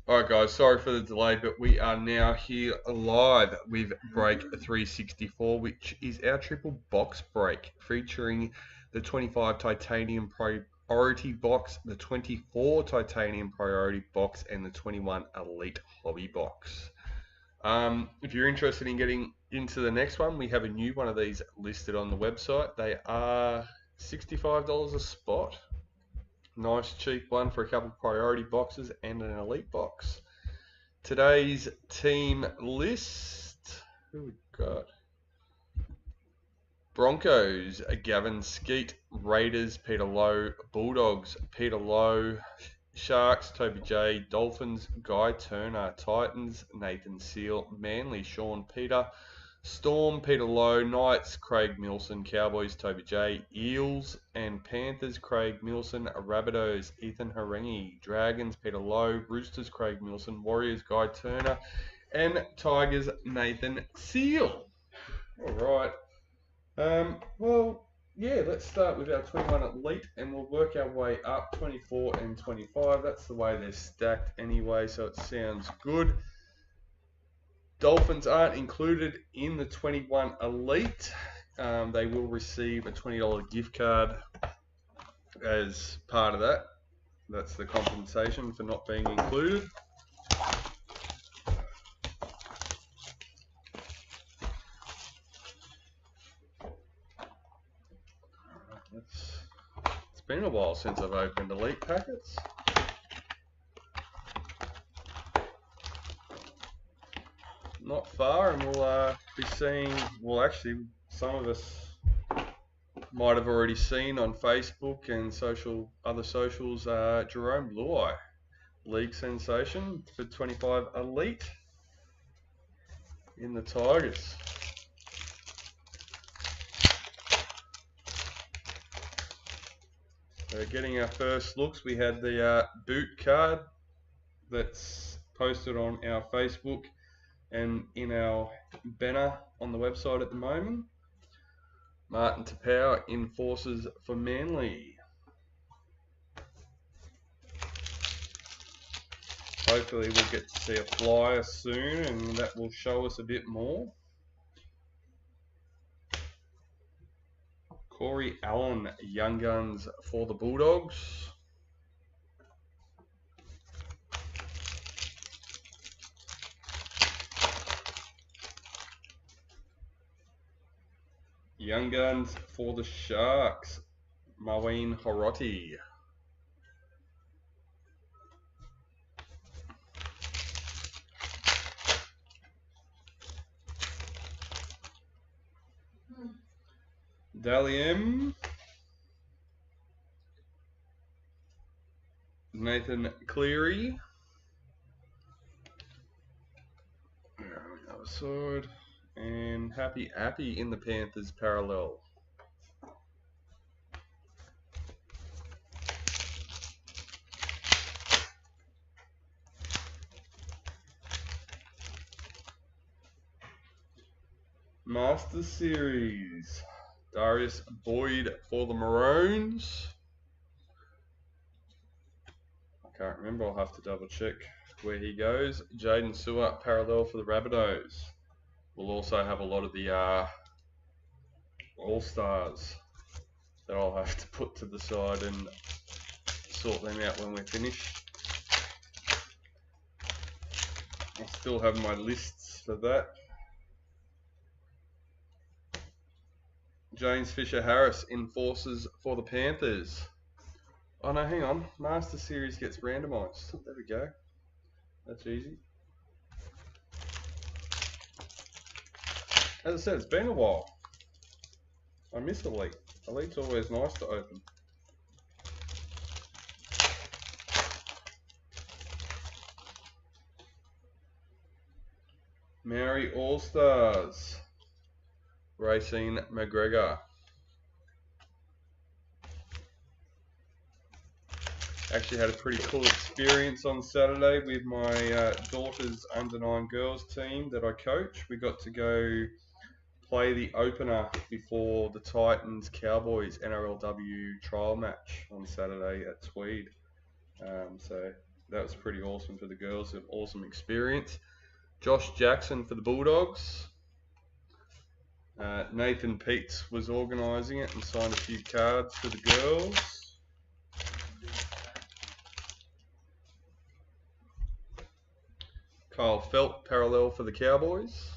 Alright guys, sorry for the delay, but we are now here live with break 364, which is our triple box break featuring the 25 Titanium Priority Box, the 24 Titanium Priority Box, and the 21 Elite Hobby Box. If you're interested in getting into the next one, we have a new one of these listed on the website. They are $65 a spot. Nice cheap one for a couple of priority boxes and an elite box. Today's team list, who we got? Broncos, Gavin Skeet. Raiders, Peter Lowe. Bulldogs, Peter Lowe. Sharks, Toby J. Dolphins, Guy Turner. Titans, Nathan Seal. Manly, Sean Peter. Storm, Peter Lowe. Knights, Craig Milson. Cowboys, Toby J. Eels and Panthers, Craig Milson. Rabbitohs, Ethan Harengi. Dragons, Peter Lowe. Roosters, Craig Milson. Warriors, Guy Turner. And Tigers, Nathan Seal. Alright. Well, yeah, let's start with our 21 Elite and we'll work our way up 24 and 25. That's the way they're stacked anyway, so it sounds good. Dolphins aren't included in the 21 Elite. They will receive a $20 gift card as part of that. That's the compensation for not being included. It's been a while since I've opened Elite packets. Not far, and we'll be seeing, well actually some of us might have already seen on Facebook and other socials, Jerome Luai, league sensation for 25 Elite in the Tigers. So getting our first looks, we had the boot card that's posted on our Facebook and in our banner on the website at the moment. Martin Tapau enforces for Manly. Hopefully we'll get to see a flyer soon and that will show us a bit more. Corey Allen, Young Guns for the Bulldogs. Young Guns for the Sharks, Maween Horoti. Dalium, Nathan Cleary. Other side. And Happy Appy in the Panthers parallel. Master Series, Darius Boyd for the Maroons. I can't remember, I'll have to double check where he goes. Jaden Sewer parallel for the Rabbitohs. We'll also have a lot of the All-Stars that I'll have to put to the side and sort them out when we're finished. I still have my lists for that. James Fisher-Harris enforces for the Panthers. Oh no, hang on. Master Series gets randomised. There we go. That's easy. As I said, it's been a while. I miss Elite. Elite's always nice to open. Maori All-Stars, Racine McGregor. Actually had a pretty cool experience on Saturday with my daughter's under-9 girls team that I coach. We got to go play the opener before the Titans Cowboys NRLW trial match on Saturday at Tweed. So That was pretty awesome for the girls. An awesome experience. Josh Jackson for the Bulldogs. Nathan Peets was organising it and signed a few cards for the girls. Kyle Felt parallel for the Cowboys.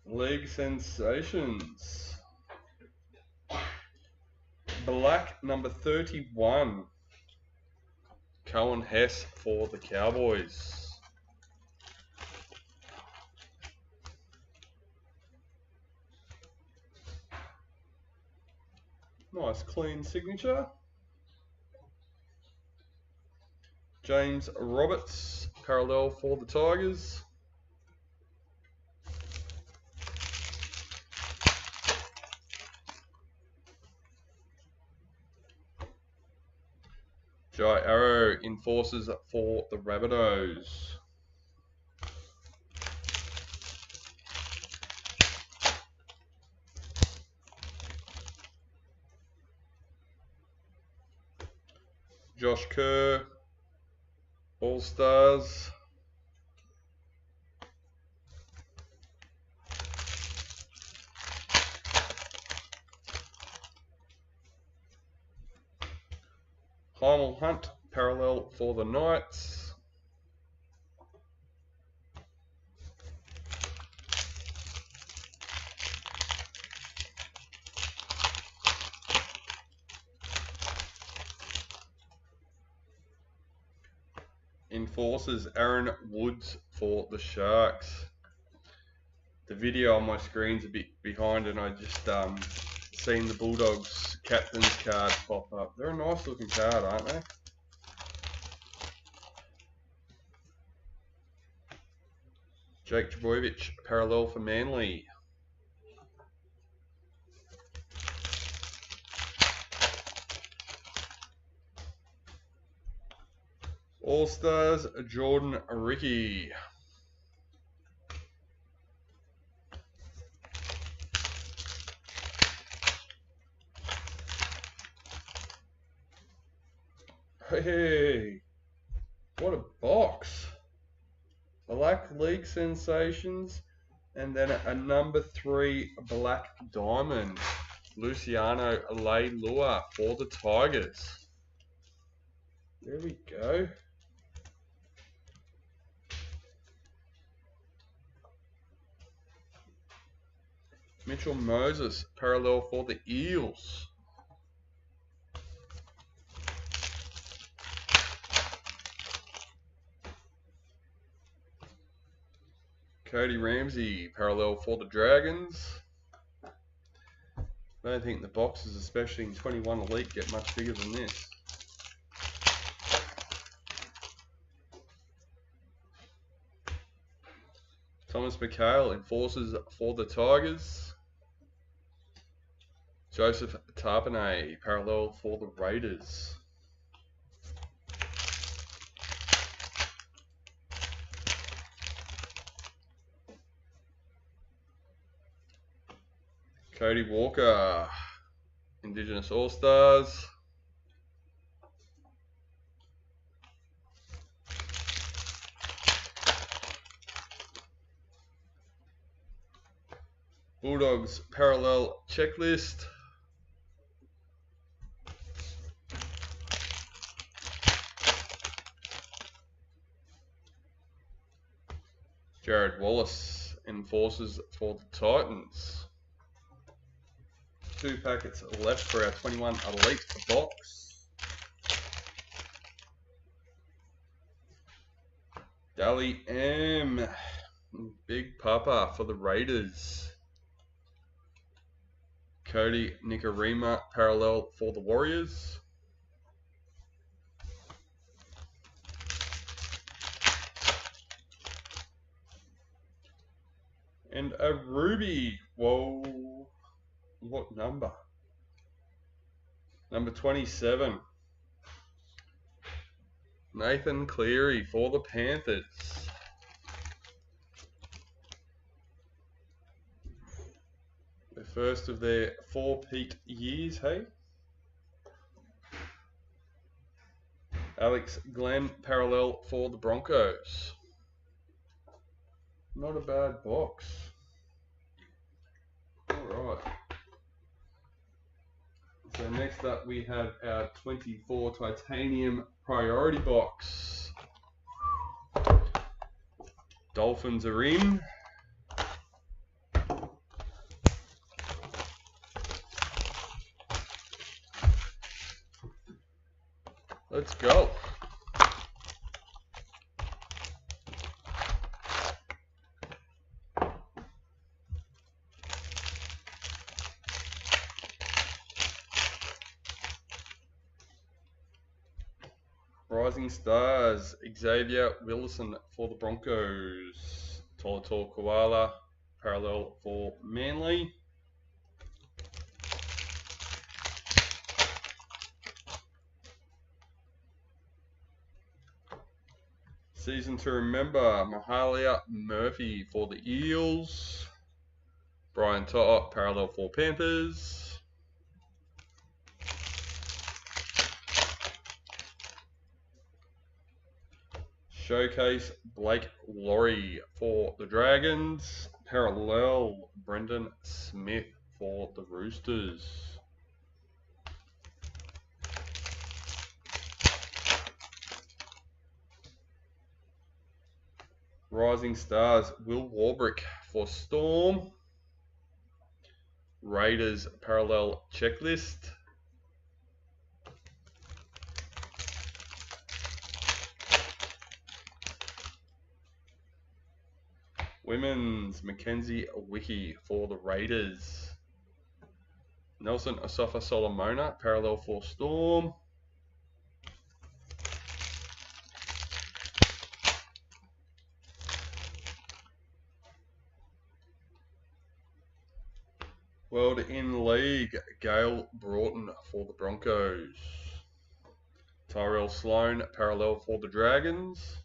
League Sensations. Black number 31. Cohen Hess for the Cowboys. Nice clean signature. James Roberts, parallel for the Tigers. Jai Arrow, enforces for the Rabbitohs. Josh Kerr, All Stars. Heimel Hunt, parallel for the Knights. Enforces Aaron Woods for the Sharks. The video on my screen's a bit behind and I just seen the Bulldogs captain's card pop up. They're a nice looking card, aren't they? Jake Trbojevic, parallel for Manly. All Stars, Jordan Ricky. Hey, what a box. Black League Sensations, and then a number 3 Black Diamond. Luciano Leilua for the Tigers. There we go. Mitchell Moses, parallel for the Eels. Cody Ramsey, parallel for the Dragons. I don't think the boxes, especially in 21 Elite, get much bigger than this. Thomas McHale, enforces for the Tigers. Joseph Tarpanay, parallel for the Raiders. Cody Walker, Indigenous All-Stars. Bulldogs parallel checklist. Jared Wallace, enforces for the Titans. 2 packets left for our 21 Elite box. Dally M, Big Papa for the Raiders. Cody Nikarima, parallel for the Warriors. And a Ruby. Whoa. What number? Number 27. Nathan Cleary for the Panthers. First of their 4-peat years, hey? Alex Glenn, parallel for the Broncos. Not a bad box. Alright. So next up we have our 24 Titanium Priority Box. Dolphins are in. Let's go. Rising Stars, Xavier Wilson for the Broncos. Tolator Koala, parallel for Manly. Season to remember, Mahalia Murphy for the Eels. Brian To'o, parallel for Panthers. Showcase Blake Laurie for the Dragons. Parallel Brendan Smith for the Roosters. Rising Stars Will Warbrick for Storm. Raiders parallel checklist. Women's Mackenzie Wiki for the Raiders. Nelson Asafa Solomona, parallel for Storm. World in League, Gail Broughton for the Broncos. Tyrell Sloan, parallel for the Dragons.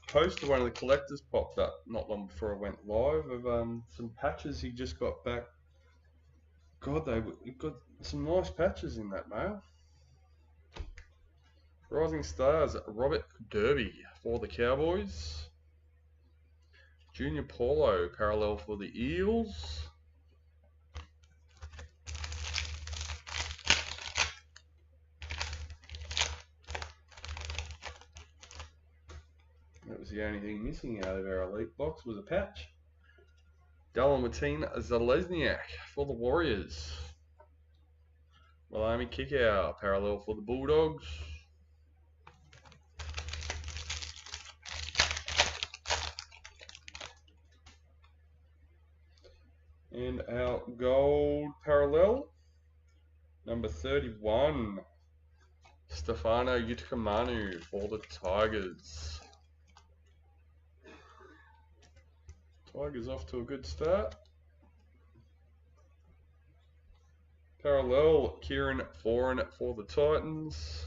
Poster one of the collectors popped up not long before I went live of some patches he just got back. God, they got some nice patches in that mail. Rising Stars, Robert Derby for the Cowboys. Junior Paulo, parallel for the Eels. That was the only thing missing out of our Elite box was a patch. Dalmatin Zalesniak for the Warriors. Malami Kickout, parallel for the Bulldogs. And our gold parallel, number 31, Stefano Utikamanu for the Tigers. Tigers off to a good start. Parallel, Kieran Foran for the Titans.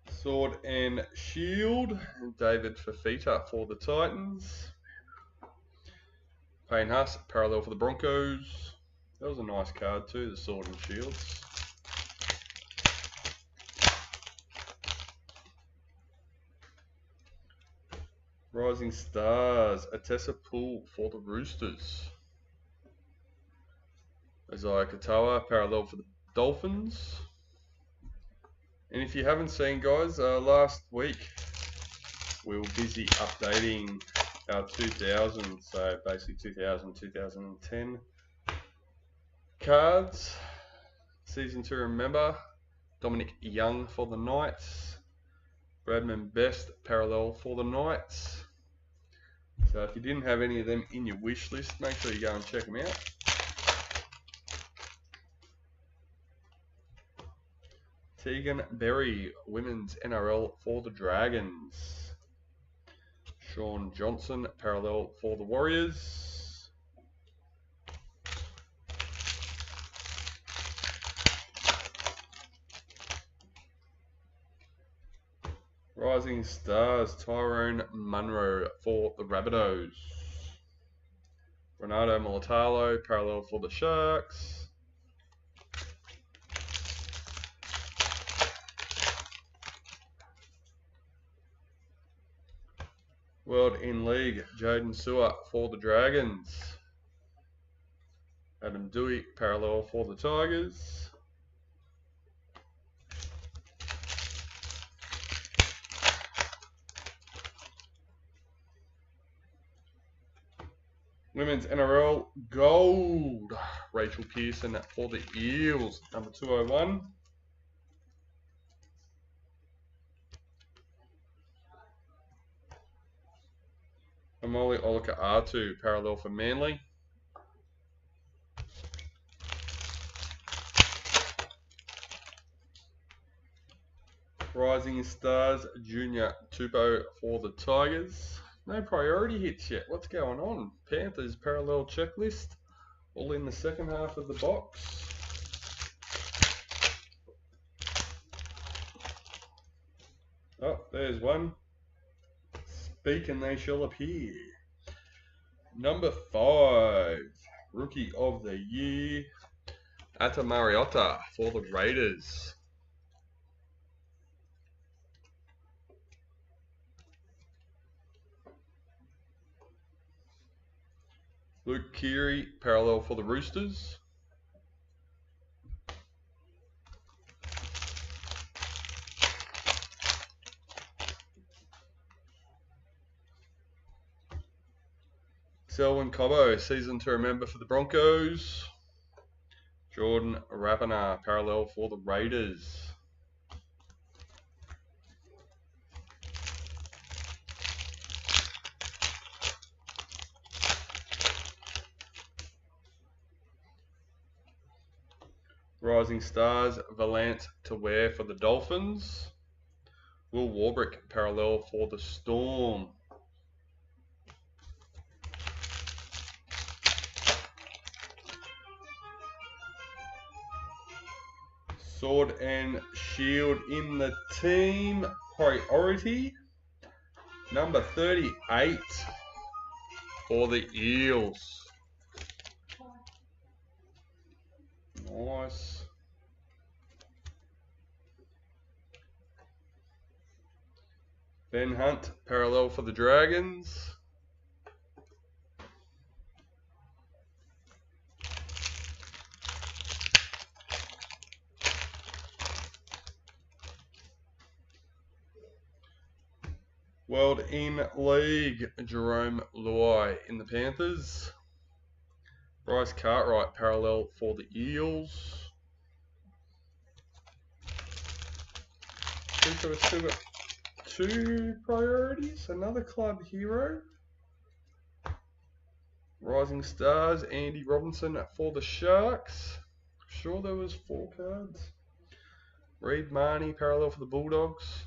Sword and Shield, David Fafita for the Titans. Payne Huss, parallel for the Broncos. That was a nice card too, the Sword and Shields. Rising Stars, Atessa Poole for the Roosters. Isaiah Katoa, parallel for the Dolphins. And if you haven't seen, guys, last week we were busy updating our 2000, so basically 2000, 2010 cards. Season to remember, Dominic Young for the Knights. Bradman Best, parallel for the Knights. So if you didn't have any of them in your wish list, make sure you go and check them out. Tegan Berry, Women's NRL for the Dragons. Sean Johnson, parallel for the Warriors. Rising Stars, Tyrone Munro for the Rabbitohs. Renato Militalo, parallel for the Sharks. World in League, Jaden Sewer for the Dragons. Adam Dewey, parallel for the Tigers. Women's NRL Gold, Rachel Pearson for the Eels, number 201. Amoli Olika R2, parallel for Manly. Rising Stars Junior Tupou for the Tigers. No priority hits yet. What's going on? Panthers parallel checklist. All in the second half of the box. Oh, there's one. Speak and they shall appear. Number 5. Rookie of the Year. Ata Mariota for the Raiders. Luke Keary, parallel for the Roosters. Selwyn Cobbo, season to remember for the Broncos. Jordan Rapana, parallel for the Raiders. Rising Stars, Valance to wear for the Dolphins. Will Warbrick, parallel for the Storm. Sword and Shield in the team priority. Number 38 for the Eels. Nice. Ben Hunt, parallel for the Dragons. World in League, Jerome Luai in the Panthers. Bryce Cartwright, parallel for the Eels. So we've still got 2 priorities. Another club hero. Rising Stars, Andy Robinson for the Sharks. Sure there was 4 cards. Reed Marnie, parallel for the Bulldogs.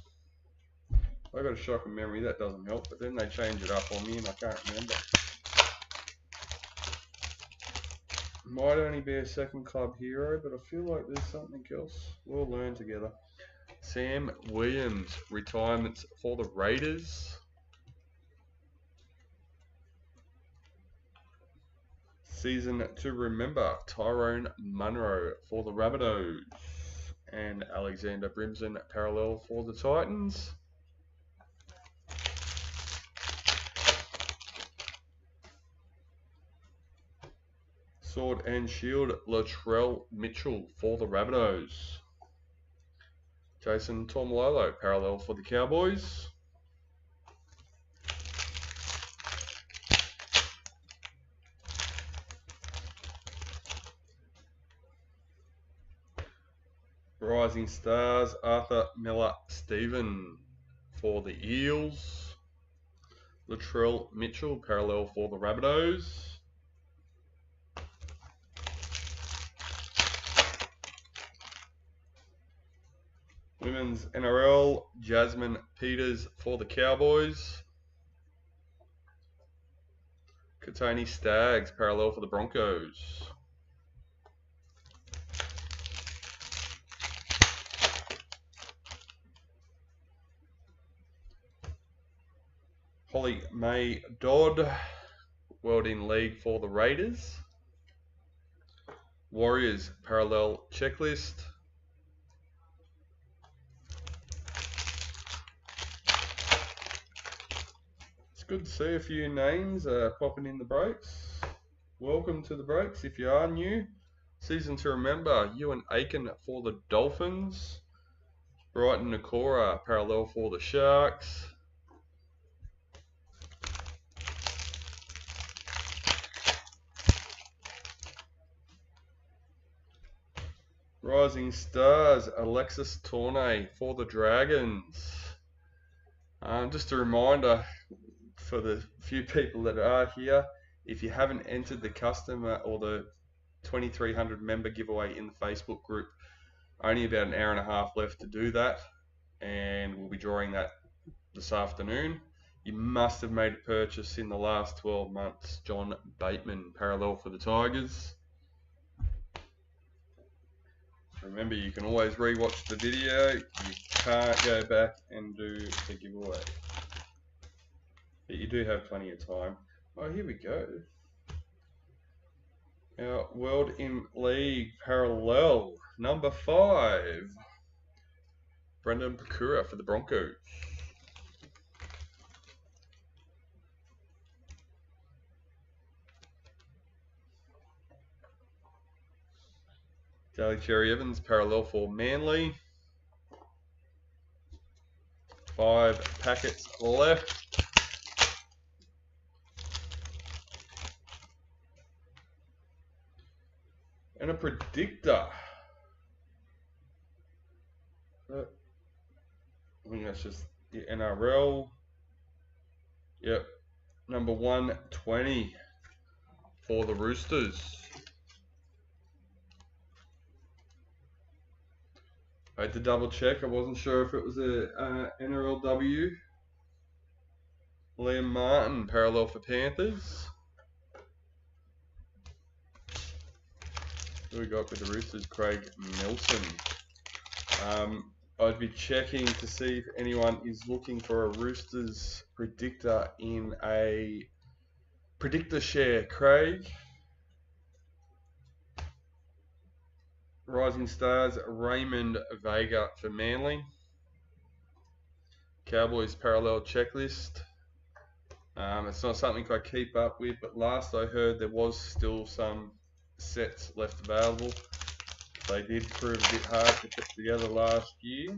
I got a shocking memory, that doesn't help, but then they change it up on me and I can't remember. Might only be a second club hero, but I feel like there's something else. We'll learn together. Sam Williams, retirements for the Raiders. Season to remember, Tyrone Munro for the Rabbitohs. And Alexander Brimson, parallel for the Titans. Sword and Shield, Latrell Mitchell for the Rabbitohs. Jason Tomololo, parallel for the Cowboys. Rising Stars, Arthur Miller-Stephen for the Eels. Latrell Mitchell, parallel for the Rabbitohs. Women's NRL, Jasmine Peters for the Cowboys. Katoni Staggs, parallel for the Broncos. Holly May Dodd, World in League for the Raiders. Warriors Parallel Checklist. It's good to see a few names popping in the breaks. Welcome to the breaks if you are new. Season to remember, Ewan Aiken for the Dolphins. Brighton Nakora Parallel for the Sharks. Rising Stars, Alexis Tornay for the Dragons. Just a reminder for the few people that are here, if you haven't entered the customer or the 2300 member giveaway in the Facebook group, only about an hour and a half left to do that, and we'll be drawing that this afternoon. You must have made a purchase in the last 12 months. John Bateman, Parallel for the Tigers. Remember, you can always re-watch the video. You can't go back and do the giveaway. But you do have plenty of time. Oh, here we go. Our World in League Parallel, number 5. Brendan Pakura for the Broncos. Daly Cherry Evans, Parallel for Manly. 5 packets left. And a predictor. I think that's just the NRL. Yep. Number 120 for the Roosters. I had to double check. I wasn't sure if it was a NRLW. Liam Martin, Parallel for Panthers. Who we got with the Roosters? Craig Milson. I'd be checking to see if anyone is looking for a Roosters predictor in a predictor share. Craig. Rising Stars, Raymond Vega for Manly. Cowboys Parallel Checklist. It's not something I keep up with, but last I heard there was still some sets left available. They did prove a bit hard to put together last year.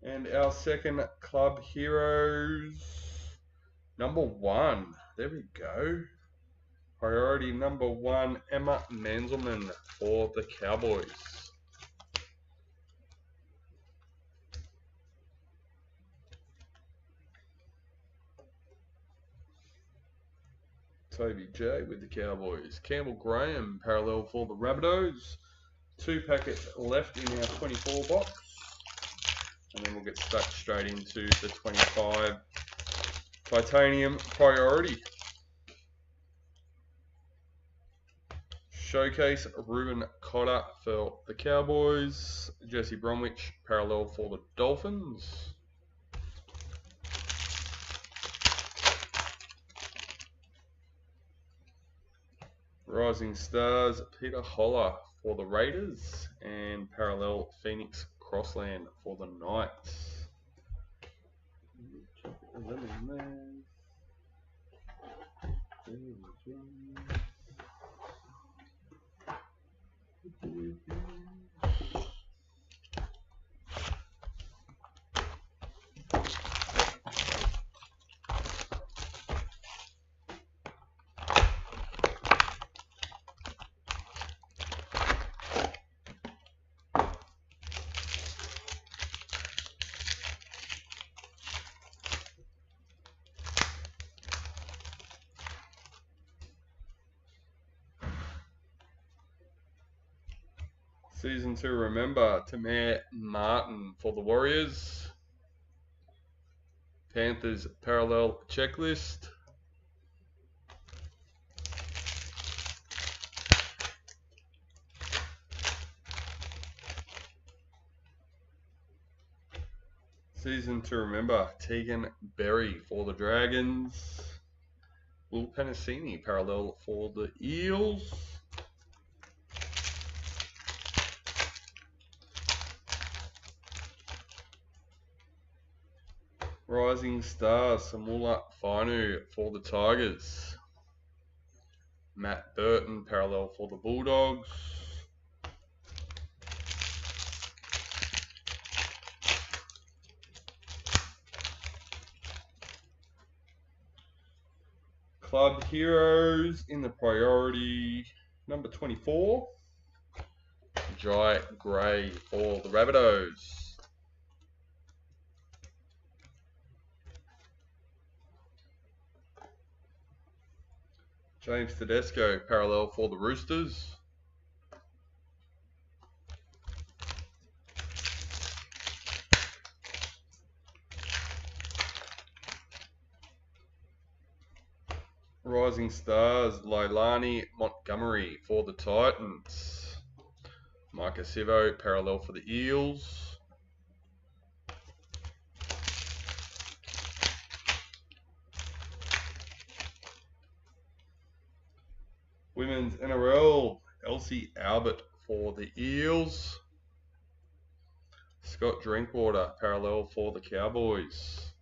And our second Club Heroes, number 1. There we go. Priority number 1, Emma Manzelman for the Cowboys. Toby J with the Cowboys. Campbell Graham, Parallel for the Rabbitohs. 2 packets left in our 24 box. And then we'll get stuck straight into the 25 Titanium Priority. Showcase, Ruben Cotter for the Cowboys. Jesse Bromwich, Parallel for the Dolphins. Rising Stars, Peter Holler for the Raiders. And Parallel Phoenix Crossland for the Knights. Season 2 remember, Tamir Martin for the Warriors. Panthers Parallel Checklist. Season to remember, Tegan Berry for the Dragons. Will Penasini parallel for the Eels. Rising Stars, Samula Fainu for the Tigers. Matt Burton parallel for the Bulldogs. Club Heroes in the priority number 24. Jai Gray for the Rabbitohs. James Tedesco parallel for the Roosters. Rising Stars, Leilani Montgomery for the Titans. Micah Sivo parallel for the Eels. Women's NRL, Elsie Albert for the Eels. Scott Drinkwater parallel for the Cowboys.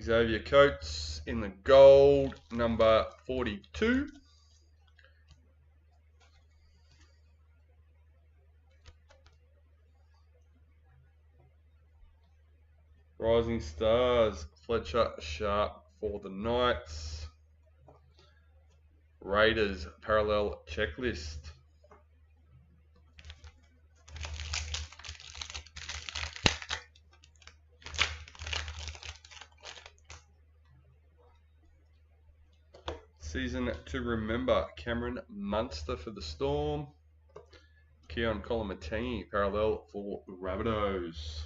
Xavier Coates in the gold, number 42. Rising Stars, Fletcher Sharp for the Knights. Raiders parallel checklist. Season to remember, Cameron Munster for the Storm. Keon Colomatini parallel for the Rabbitohs.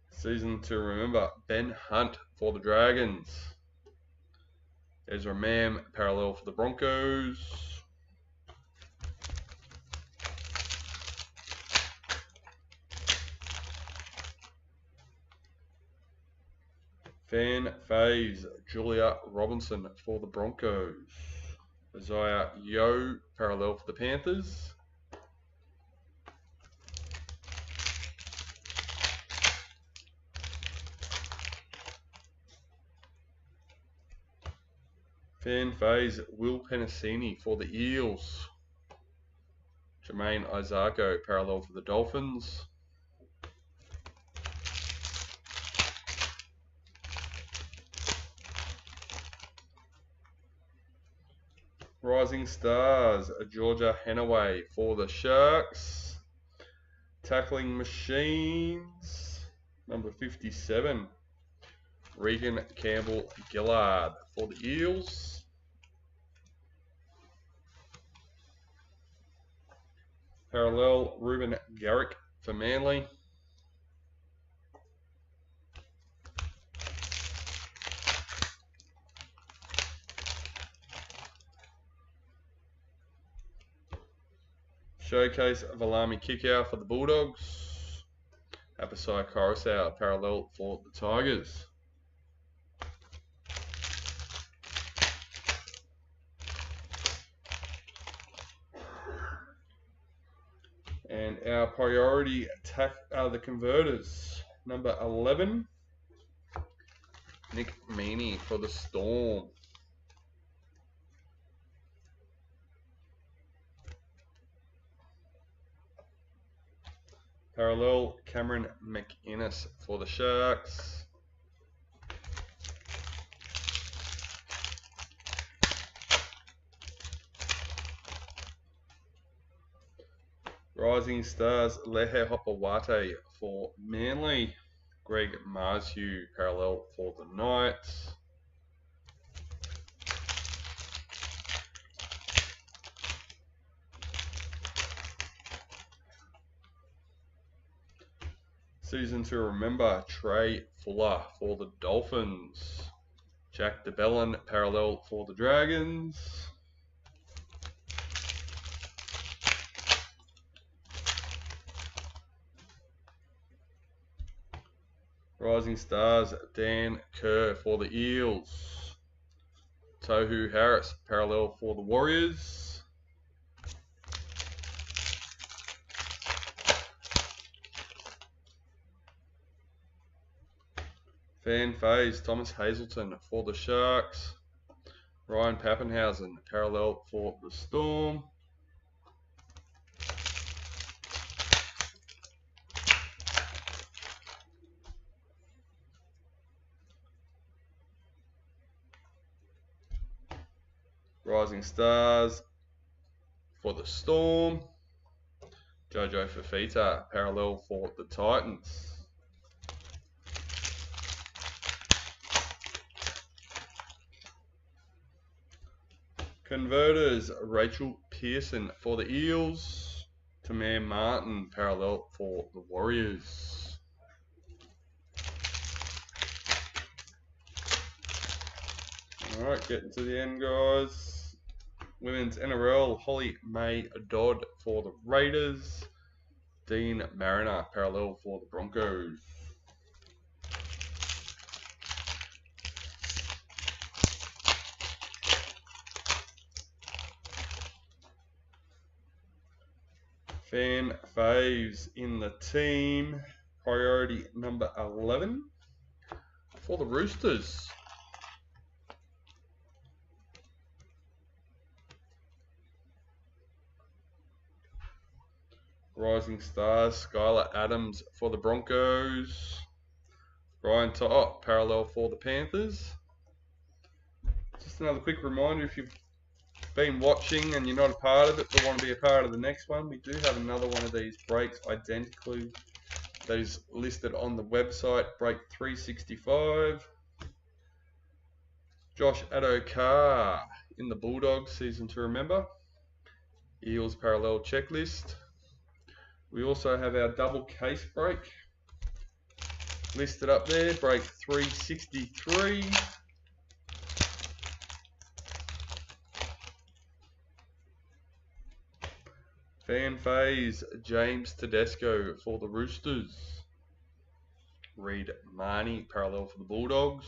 Season to remember, Ben Hunt for the Dragons. Ezra Mam parallel for the Broncos. Fan Faves, Julia Robinson for the Broncos. Isaiah Yo parallel for the Panthers. Fan Faves, Will Penasini for the Eels. Jermaine Isako parallel for the Dolphins. Rising Stars, Georgia Hennaway for the Sharks. Tackling Machines, number 57. Regan Campbell Gillard for the Eels. Parallel, Ruben Garrick for Manly. Showcase Valami Kickout for the Bulldogs. Apasai Coruscant parallel for the Tigers. And our priority attack are the converters. Number 11, Nick Meaney for the Storm. Parallel, Cameron McInnes for the Sharks. Rising Stars, Lehe Hopawate for Manly. Greg Marshue parallel for the Knights. Season to remember, Trey Fuller for the Dolphins. Jack DeBellin, parallel for the Dragons. Rising Stars, Dan Kerr for the Eels. Tohu Harris, parallel for the Warriors. Fan phase, Thomas Hazelton for the Sharks. Ryan Pappenhausen, parallel for the Storm. Rising Stars for the Storm. Jojo Fafita, parallel for the Titans. Converters, Rachel Pearson for the Eels. Tamir Martin, parallel for the Warriors. Alright, getting to the end, guys. Women's NRL, Holly May Dodd for the Raiders. Dean Mariner, parallel for the Broncos. Fan faves in the team. Priority number 11 for the Roosters. Rising Stars, Skylar Adams for the Broncos. Ryan Top, parallel for the Panthers. Just another quick reminder, if you've been watching and you're not a part of it but want to be a part of the next one, we do have another one of these breaks identically that is listed on the website, break 365. Josh Adokar in the Bulldogs, season to remember. Eels parallel checklist. We also have our double case break listed up there, break 363. Fan phase, James Tedesco for the Roosters. Reed Marnie, parallel for the Bulldogs.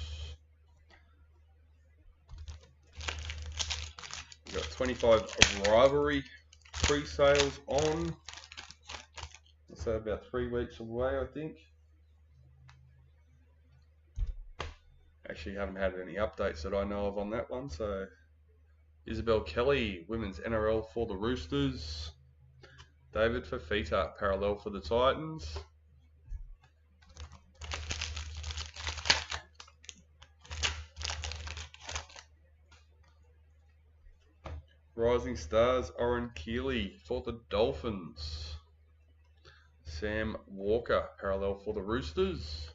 We've got 25 rivalry pre-sales on. So about 3 weeks away, I think. Actually, haven't had any updates that I know of on that one. So Isabel Kelly, women's NRL for the Roosters. David Fafita, parallel for the Titans. Rising Stars, Oren Keeley for the Dolphins. Sam Walker, parallel for the Roosters.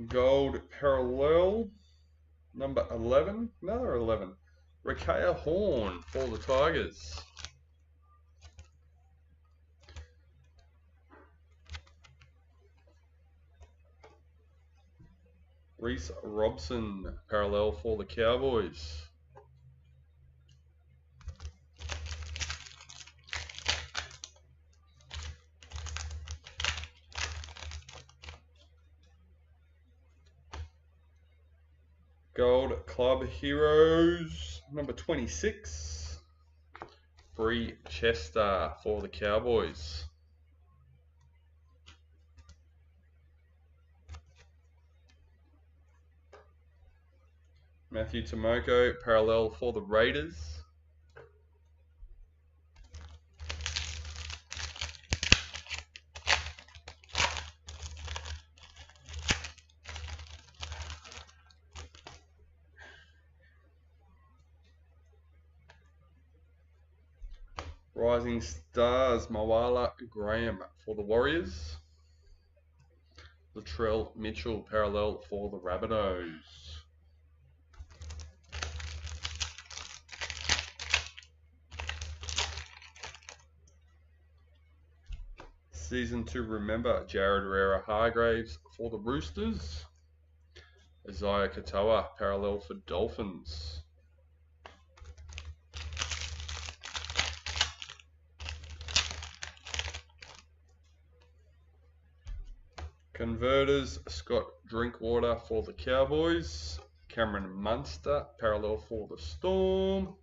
Gold parallel, number 11, another 11. Rakea Horn for the Tigers. Reese Robson, parallel for the Cowboys. Gold Club Heroes, number 26. Bree Chester for the Cowboys. Matthew Tomoko, parallel for the Raiders. Rising Stars, Mawala Graham for the Warriors. Latrell Mitchell, parallel for the Rabbitohs. season to remember. Jared Hargraves for the Roosters. Isaiah Katoa, parallel for Dolphins. Converters, Scott Drinkwater for the Cowboys. Cameron Munster, parallel for the Storm.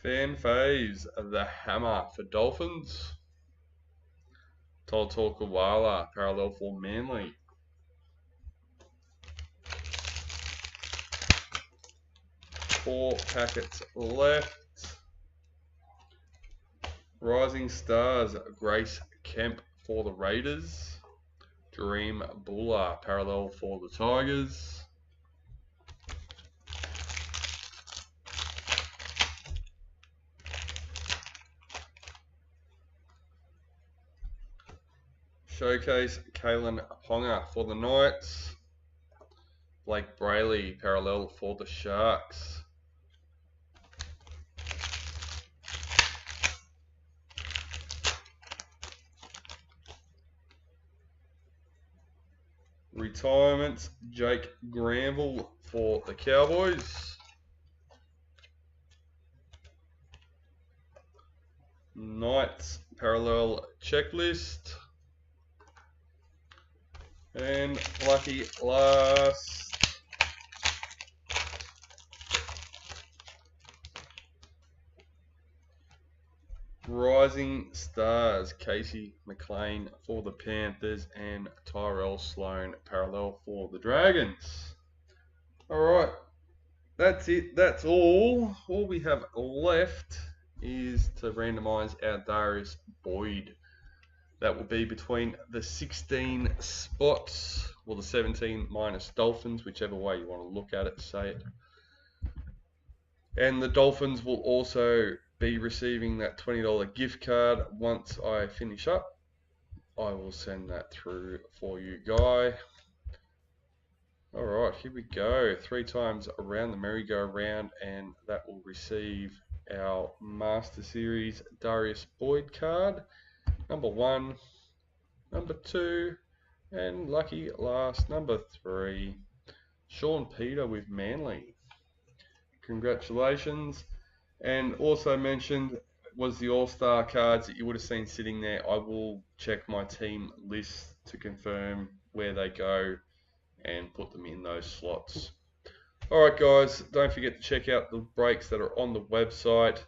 Fan Faves, the Hammer for Dolphins. Toltokawala, parallel for Manly. Four packets left. Rising Stars, Grace Kemp for the Raiders. Dream Buller, parallel for the Tigers. Showcase, Kalen Ponga for the Knights. Blake Brayley, parallel for the Sharks. Retirements, Jake Granville for the Cowboys. Knights, parallel checklist. And lucky last. Rising Stars, Casey McLean for the Panthers and Tyrell Sloan, parallel for the Dragons. Alright, that's it. That's all. All we have left is to randomise our Darius Boyd. That will be between the 16 spots, or the 17 minus Dolphins, whichever way you want to look at it, say it. And the Dolphins will also be receiving that $20 gift card once I finish up. I will send that through for you, Guy. Alright, here we go. 3 times around the merry-go-round, and that will receive our Master Series Darius Boyd card. Number 1, number 2, and lucky last, number 3, Sean Peter with Manly. Congratulations. And also mentioned was the All-Star cards that you would have seen sitting there. I will check my team list to confirm where they go and put them in those slots. Alright guys, don't forget to check out the breaks that are on the website.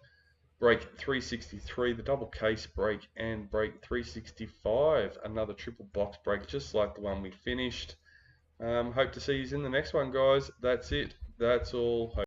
Break 363, the double case break, and break 365, another triple box break just like the one we finished. Hope to see you in the next one, guys. That's it. That's all.